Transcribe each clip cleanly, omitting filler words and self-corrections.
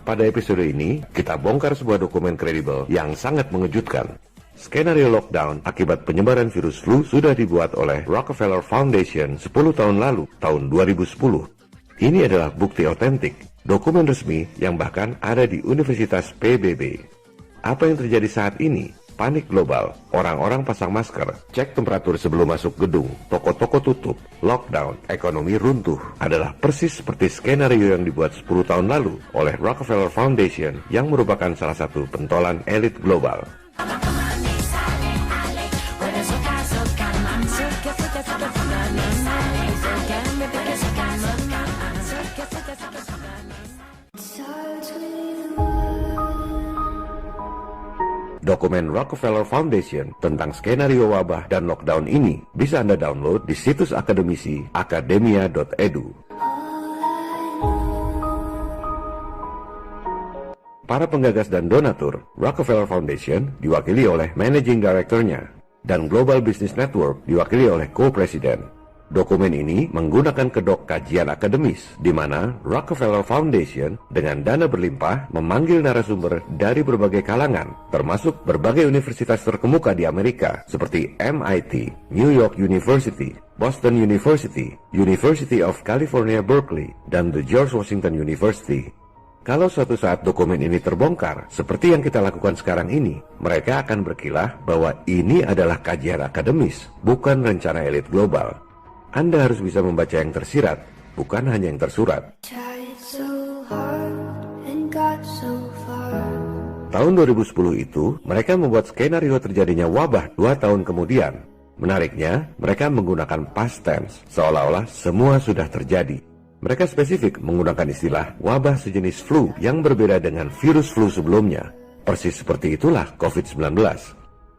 Pada episode ini, kita bongkar sebuah dokumen kredibel yang sangat mengejutkan. Skenario lockdown akibat penyebaran virus flu sudah dibuat oleh Rockefeller Foundation 10 tahun lalu, tahun 2010. Ini adalah bukti otentik, dokumen resmi yang bahkan ada di Universitas PBB. Apa yang terjadi saat ini? Panik global, orang-orang pasang masker, cek temperatur sebelum masuk gedung, toko-toko tutup, lockdown, ekonomi runtuh, adalah persis seperti skenario yang dibuat 10 tahun lalu oleh Rockefeller Foundation yang merupakan salah satu pentolan elit global. Dokumen Rockefeller Foundation tentang skenario wabah dan lockdown ini bisa Anda download di situs akademisi academia.edu. Para penggagas dan donatur Rockefeller Foundation diwakili oleh Managing Director-nya dan Global Business Network diwakili oleh Co-President. Dokumen ini menggunakan kedok kajian akademis, di mana Rockefeller Foundation dengan dana berlimpah memanggil narasumber dari berbagai kalangan, termasuk berbagai universitas terkemuka di Amerika, seperti MIT, New York University, Boston University, University of California Berkeley, dan the George Washington University. Kalau suatu saat dokumen ini terbongkar, seperti yang kita lakukan sekarang ini, mereka akan berkilah bahwa ini adalah kajian akademis, bukan rencana elit global. Anda harus bisa membaca yang tersirat, bukan hanya yang tersurat. Tahun 2010 itu, mereka membuat skenario terjadinya wabah 2 tahun kemudian. Menariknya, mereka menggunakan past tense, seolah-olah semua sudah terjadi. Mereka spesifik menggunakan istilah wabah sejenis flu yang berbeda dengan virus flu sebelumnya. Persis seperti itulah COVID-19.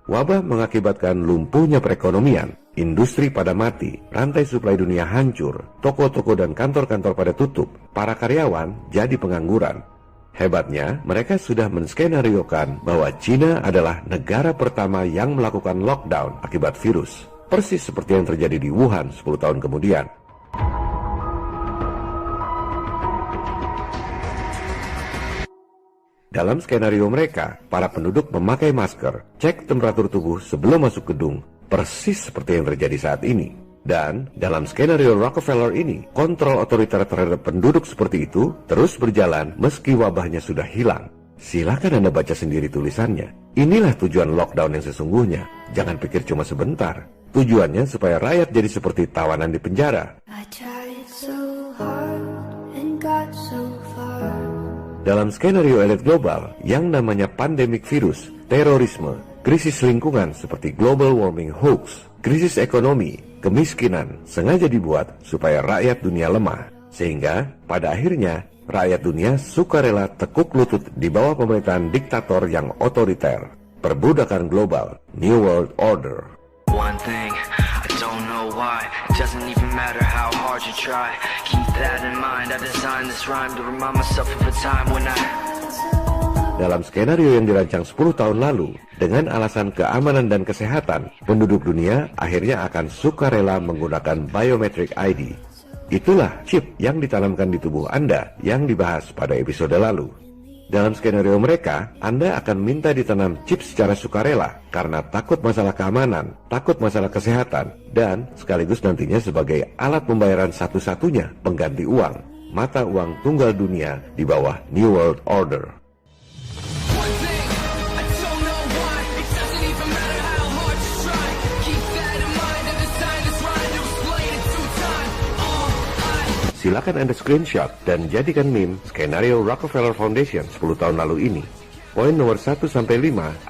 Wabah mengakibatkan lumpuhnya perekonomian, industri pada mati, rantai suplai dunia hancur, toko-toko dan kantor-kantor pada tutup, para karyawan jadi pengangguran. Hebatnya, mereka sudah menskenariokan bahwa China adalah negara pertama yang melakukan lockdown akibat virus, persis seperti yang terjadi di Wuhan 10 tahun kemudian. Dalam skenario mereka, para penduduk memakai masker, cek temperatur tubuh sebelum masuk gedung, persis seperti yang terjadi saat ini. Dan dalam skenario Rockefeller ini, kontrol otoriter terhadap penduduk seperti itu terus berjalan meski wabahnya sudah hilang. Silakan Anda baca sendiri tulisannya. Inilah tujuan lockdown yang sesungguhnya. Jangan pikir cuma sebentar. Tujuannya supaya rakyat jadi seperti tawanan di penjara. Dalam skenario elit global yang namanya pandemik virus, terorisme, krisis lingkungan seperti global warming hoax, krisis ekonomi, kemiskinan sengaja dibuat supaya rakyat dunia lemah. Sehingga pada akhirnya rakyat dunia sukarela tekuk lutut di bawah pemerintahan diktator yang otoriter. Perbudakan global, New World Order. One thing, I don't know why, it doesn't even matter how hard you try. Keep that in mind, I designed this rhyme to remind myself of a time when I... Dalam skenario yang dirancang 10 tahun lalu, dengan alasan keamanan dan kesehatan, penduduk dunia akhirnya akan sukarela menggunakan biometric ID. Itulah chip yang ditanamkan di tubuh Anda yang dibahas pada episode lalu. Dalam skenario mereka, Anda akan minta ditanam chip secara sukarela karena takut masalah keamanan, takut masalah kesehatan, dan sekaligus nantinya sebagai alat pembayaran satu-satunya pengganti uang, mata uang tunggal dunia di bawah New World Order. Silakan Anda screenshot dan jadikan meme skenario Rockefeller Foundation 10 tahun lalu ini. Poin nomor 1-5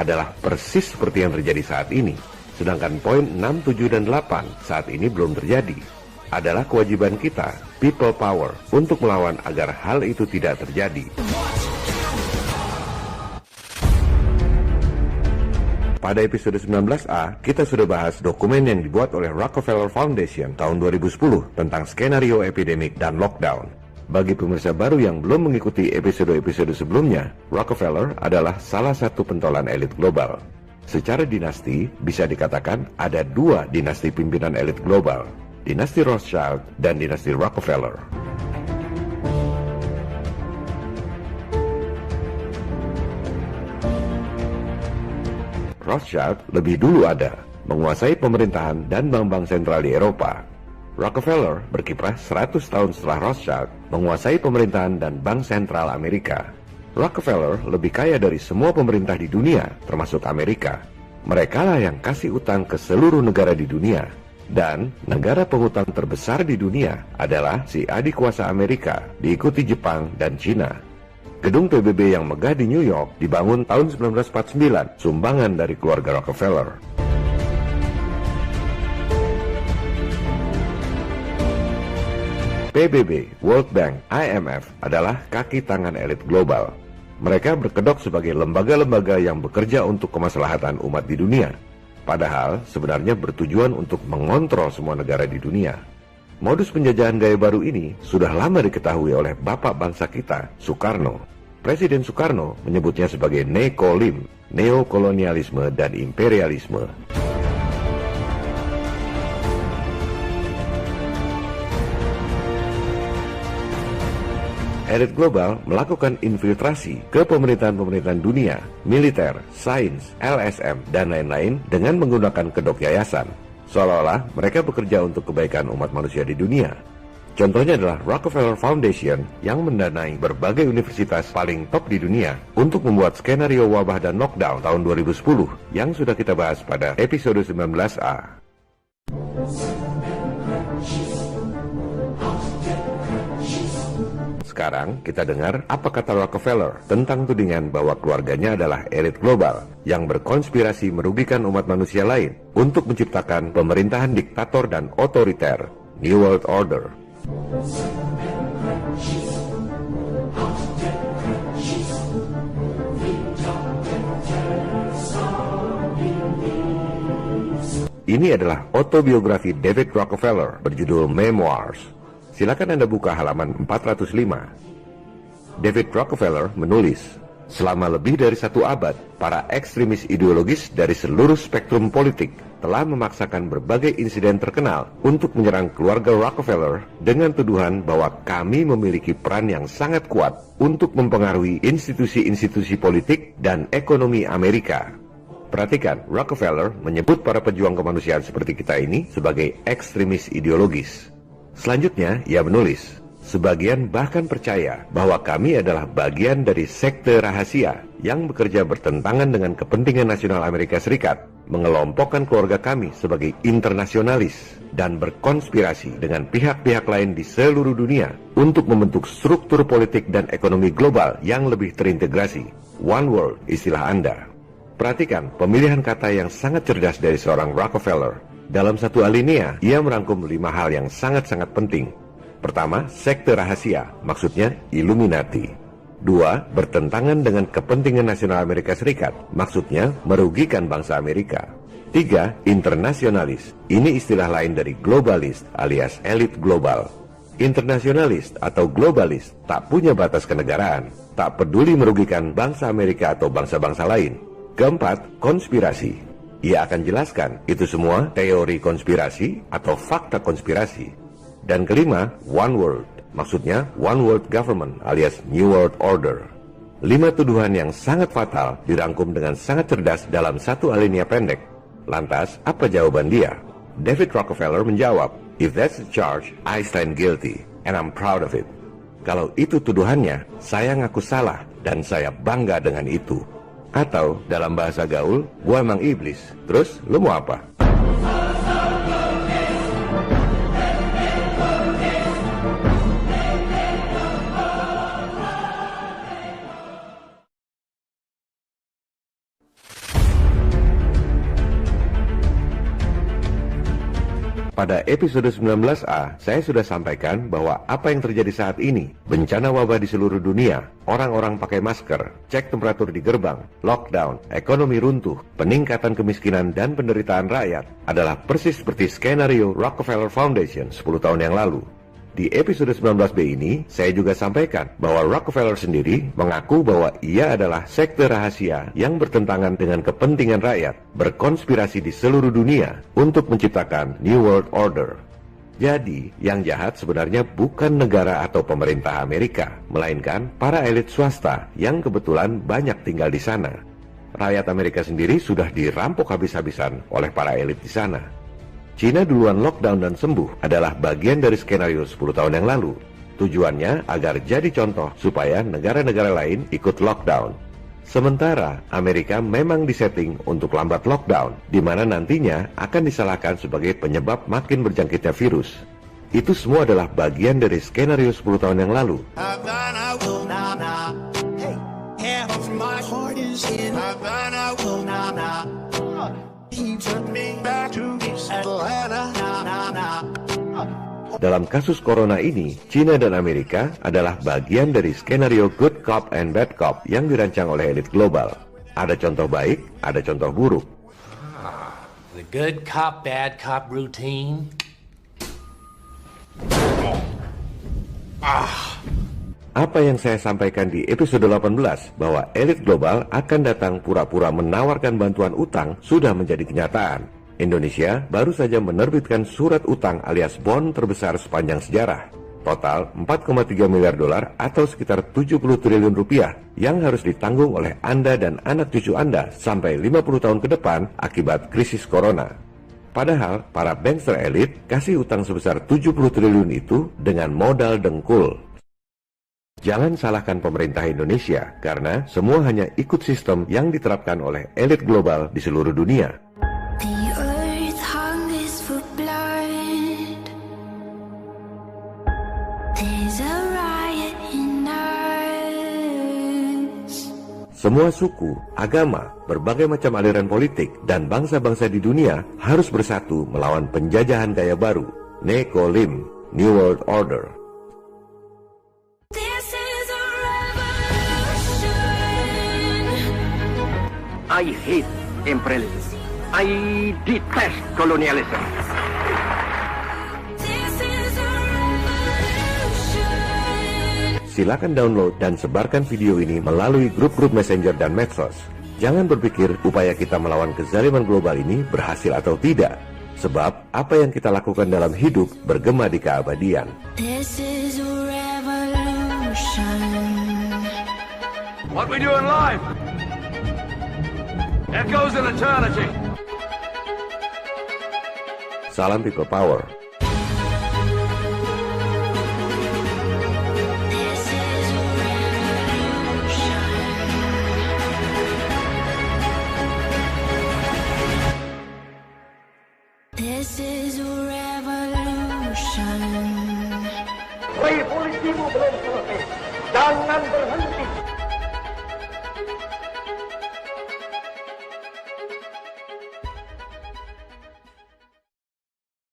adalah persis seperti yang terjadi saat ini. Sedangkan poin 6, 7, dan 8 saat ini belum terjadi. Adalah kewajiban kita, people power, untuk melawan agar hal itu tidak terjadi. Pada episode 19A, kita sudah bahas dokumen yang dibuat oleh Rockefeller Foundation tahun 2010 tentang skenario epidemik dan lockdown. Bagi pemirsa baru yang belum mengikuti episode-episode sebelumnya, Rockefeller adalah salah satu pentolan elit global. Secara dinasti, bisa dikatakan ada 2 dinasti pimpinan elit global, dinasti Rothschild dan dinasti Rockefeller. Rothschild lebih dulu ada, menguasai pemerintahan dan bank-bank sentral di Eropa. Rockefeller berkiprah 100 tahun setelah Rothschild menguasai pemerintahan dan bank sentral Amerika. Rockefeller lebih kaya dari semua pemerintah di dunia, termasuk Amerika. Mereka lah yang kasih utang ke seluruh negara di dunia. Dan negara pengutang terbesar di dunia adalah si adik kuasa Amerika, diikuti Jepang dan Cina. Gedung PBB yang megah di New York dibangun tahun 1949, sumbangan dari keluarga Rockefeller. PBB, World Bank, IMF adalah kaki tangan elit global. Mereka berkedok sebagai lembaga-lembaga yang bekerja untuk kemaslahatan umat di dunia. Padahal sebenarnya bertujuan untuk mengontrol semua negara di dunia. Modus penjajahan gaya baru ini sudah lama diketahui oleh bapak bangsa kita, Soekarno. Presiden Soekarno menyebutnya sebagai nekolim, neokolonialisme dan imperialisme. Elit global melakukan infiltrasi ke pemerintahan-pemerintahan dunia, militer, sains, LSM, dan lain-lain dengan menggunakan kedok yayasan. Seolah-olah mereka bekerja untuk kebaikan umat manusia di dunia. Contohnya adalah Rockefeller Foundation yang mendanai berbagai universitas paling top di dunia untuk membuat skenario wabah dan lockdown tahun 2010 yang sudah kita bahas pada episode 19A. Sekarang kita dengar apa kata Rockefeller tentang tudingan bahwa keluarganya adalah elit global yang berkonspirasi merugikan umat manusia lain untuk menciptakan pemerintahan diktator dan otoriter, New World Order. Ini adalah autobiografi David Rockefeller berjudul Memoirs. Silakan Anda buka halaman 405. David Rockefeller menulis, selama lebih dari 1 abad, para ekstremis ideologis dari seluruh spektrum politik telah memaksakan berbagai insiden terkenal untuk menyerang keluarga Rockefeller dengan tuduhan bahwa kami memiliki peran yang sangat kuat untuk mempengaruhi institusi-institusi politik dan ekonomi Amerika. Perhatikan, Rockefeller menyebut para pejuang kemanusiaan seperti kita ini sebagai ekstremis ideologis. Selanjutnya, ia menulis, sebagian bahkan percaya bahwa kami adalah bagian dari sekte rahasia yang bekerja bertentangan dengan kepentingan nasional Amerika Serikat, mengelompokkan keluarga kami sebagai internasionalis, dan berkonspirasi dengan pihak-pihak lain di seluruh dunia untuk membentuk struktur politik dan ekonomi global yang lebih terintegrasi. One world, istilah Anda. Perhatikan pemilihan kata yang sangat cerdas dari seorang Rockefeller. Dalam satu alinea, ia merangkum 5 hal yang sangat-sangat penting. Pertama, sekte rahasia, maksudnya Illuminati. 2, bertentangan dengan kepentingan nasional Amerika Serikat, maksudnya merugikan bangsa Amerika. 3, internasionalis, ini istilah lain dari globalis alias elit global. Internasionalis atau globalis tak punya batas kenegaraan, tak peduli merugikan bangsa Amerika atau bangsa-bangsa lain. Keempat, konspirasi. Ia akan jelaskan itu semua teori konspirasi atau fakta konspirasi. Dan kelima, one world, maksudnya one world government alias New World Order. 5 tuduhan yang sangat fatal dirangkum dengan sangat cerdas dalam satu alinea pendek. Lantas, apa jawaban dia? David Rockefeller menjawab, if that's the charge, I stand guilty, and I'm proud of it. Kalau itu tuduhannya, saya ngaku salah, dan saya bangga dengan itu. Atau dalam bahasa gaul, gua emang iblis, terus lu mau apa? Pada episode 19A, saya sudah sampaikan bahwa apa yang terjadi saat ini, bencana wabah di seluruh dunia, orang-orang pakai masker, cek temperatur di gerbang, lockdown, ekonomi runtuh, peningkatan kemiskinan dan penderitaan rakyat, adalah persis seperti skenario Rockefeller Foundation 10 tahun yang lalu. Di episode 19B ini, saya juga sampaikan bahwa Rockefeller sendiri mengaku bahwa ia adalah sekte rahasia yang bertentangan dengan kepentingan rakyat, berkonspirasi di seluruh dunia untuk menciptakan New World Order. Jadi, yang jahat sebenarnya bukan negara atau pemerintah Amerika, melainkan para elit swasta yang kebetulan banyak tinggal di sana. rakyat Amerika sendiri sudah dirampok habis-habisan oleh para elit di sana. Cina duluan lockdown dan sembuh adalah bagian dari skenario 10 tahun yang lalu. Tujuannya agar jadi contoh supaya negara-negara lain ikut lockdown. Sementara Amerika memang disetting untuk lambat lockdown, di mana nantinya akan disalahkan sebagai penyebab makin berjangkitnya virus. Itu semua adalah bagian dari skenario 10 tahun yang lalu. Dalam kasus corona ini, Cina dan Amerika adalah bagian dari skenario good cop and bad cop yang dirancang oleh elit global. Ada contoh baik, ada contoh buruk. The good cop, bad cop routine. Apa yang saya sampaikan di episode 18 bahwa elit global akan datang pura-pura menawarkan bantuan utang sudah menjadi kenyataan. Indonesia baru saja menerbitkan surat utang alias bond terbesar sepanjang sejarah. Total 4,3 miliar dolar atau sekitar 70 triliun rupiah yang harus ditanggung oleh Anda dan anak cucu Anda sampai 50 tahun ke depan akibat krisis corona. Padahal para bankster elit kasih utang sebesar 70 triliun itu dengan modal dengkul. Jangan salahkan pemerintah Indonesia karena semua hanya ikut sistem yang diterapkan oleh elit global di seluruh dunia. Semua suku, agama, berbagai macam aliran politik, dan bangsa-bangsa di dunia harus bersatu melawan penjajahan gaya baru, Nekolim, New World Order. I hate imperialism. I detest colonialism. Silakan download dan sebarkan video ini melalui grup-grup messenger dan medsos. Jangan berpikir upaya kita melawan kezaliman global ini berhasil atau tidak. Sebab apa yang kita lakukan dalam hidup bergema di keabadian. This is a revolution. What we do in life echoes in eternity. Salam People Power.